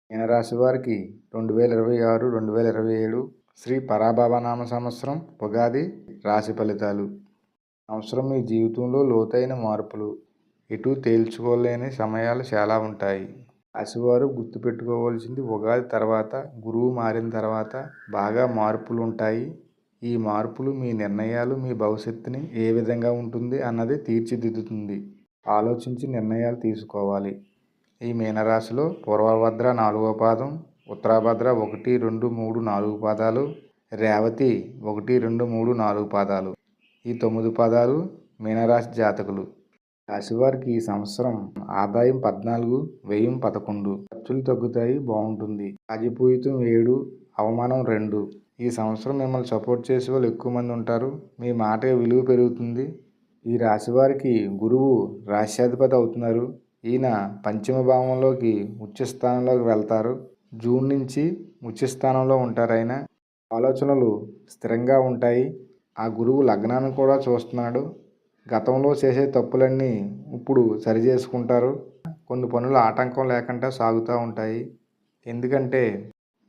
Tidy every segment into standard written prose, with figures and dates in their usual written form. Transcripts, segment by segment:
మీనరాశి వారికి 2026, 2027 శ్రీ పరాభవనామ సంవత్సరం ఉగాది రాశి ఫలితాలు. సంవత్సరం మీ జీవితంలో లోతైన మార్పులు, ఎటు తేల్చుకోలేని సమయాలు చాలా ఉంటాయి. రాశివారు గుర్తుపెట్టుకోవాల్సింది ఉగాది తర్వాత గురువు మారిన తర్వాత బాగా మార్పులు ఉంటాయి. ఈ మార్పులు మీ నిర్ణయాలు, మీ భవిష్యత్తుని ఏ విధంగా ఉంటుంది అన్నది తీర్చిదిద్దుతుంది. ఆలోచించి నిర్ణయాలు తీసుకోవాలి. ఈ మీనరాశిలో పూర్వభద్ర 4వ పాదం, ఉత్తరాభద్ర 1, 2, 3, 4 పాదాలు, రేవతి 1, 2, 3, 4 పాదాలు. ఈ 9 పాదాలు మీనరాశి జాతకులు. రాశివారికి ఈ సంవత్సరం ఆదాయం 14, వ్యయం 11. ఖర్చులు తగ్గుతాయి, బాగుంటుంది. రాజపూజితం 7, అవమానం 2. ఈ సంవత్సరం మిమ్మల్ని సపోర్ట్ చేసే వాళ్ళు ఎక్కువ మంది ఉంటారు. మీ మాట విలువ పెరుగుతుంది. ఈ రాశివారికి గురువు రాశ్యాధిపతి అవుతున్నారు. ఈయన పంచమ భావంలోకి ఉచ్చస్థానంలోకి వెళ్తారు. జూన్ నుంచి ఉచ్చస్థానంలో ఉంటారు. ఆయన ఆలోచనలు స్థిరంగా ఉంటాయి. ఆ గురువు లగ్నాన్ని కూడా చూస్తున్నాడు. గతంలో చేసే తప్పులన్నీ ఇప్పుడు సరిచేసుకుంటారు. కొన్ని పనులు ఆటంకం లేకుండా సాగుతూ ఉంటాయి. ఎందుకంటే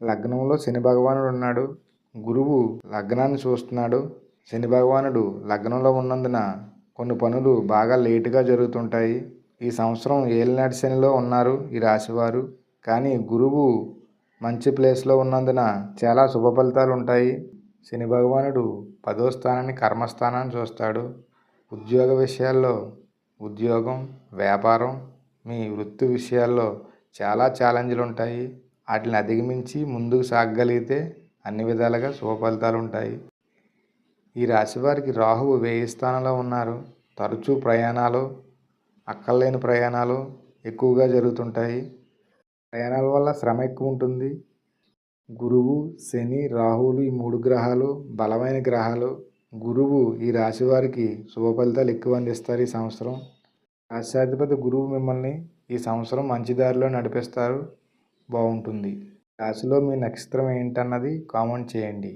లగ్నంలో శని భగవానుడు ఉన్నాడు. గురువు లగ్నాన్ని చూస్తున్నాడు. శని భగవానుడు లగ్నంలో ఉన్నందున కొన్ని పనులు బాగా లేటుగా జరుగుతుంటాయి. ఈ సంవత్సరం ఏలినాటి శనిలో ఉన్నారు ఈ రాశివారు. కానీ గురువు మంచి ప్లేస్లో ఉన్నందున చాలా శుభ ఫలితాలు ఉంటాయి. శని భగవానుడు 10వ స్థానాన్ని, కర్మస్థానాన్ని చూస్తాడు. ఉద్యోగ విషయాల్లో, ఉద్యోగం, వ్యాపారం, మీ వృత్తి విషయాల్లో చాలా ఛాలెంజ్లు ఉంటాయి. వాటిని అధిగమించి ముందుకు సాగగలిగితే అన్ని విధాలుగా శుభ ఫలితాలు ఉంటాయి. ఈ రాశివారికి రాహువు వ్యయ స్థానంలో ఉన్నారు. తరచూ ప్రయాణాలు, అక్కర్లేని ప్రయాణాలు ఎక్కువగా జరుగుతుంటాయి. ప్రయాణాల వల్ల శ్రమ ఎక్కువ ఉంటుంది. గురువు, శని, రాహువులు ఈ 3 గ్రహాలు బలమైన గ్రహాలు. గురువు ఈ రాశి వారికి శుభ ఫలితాలు ఎక్కువ అందిస్తారు. ఈ సంవత్సరం రాశ్యాధిపతి గురువు మిమ్మల్ని ఈ సంవత్సరం మంచి దారిలో నడిపిస్తారు. బాగుంటుంది. రాశిలో మీ నక్షత్రం ఏంటన్నది కామెంట్ చేయండి.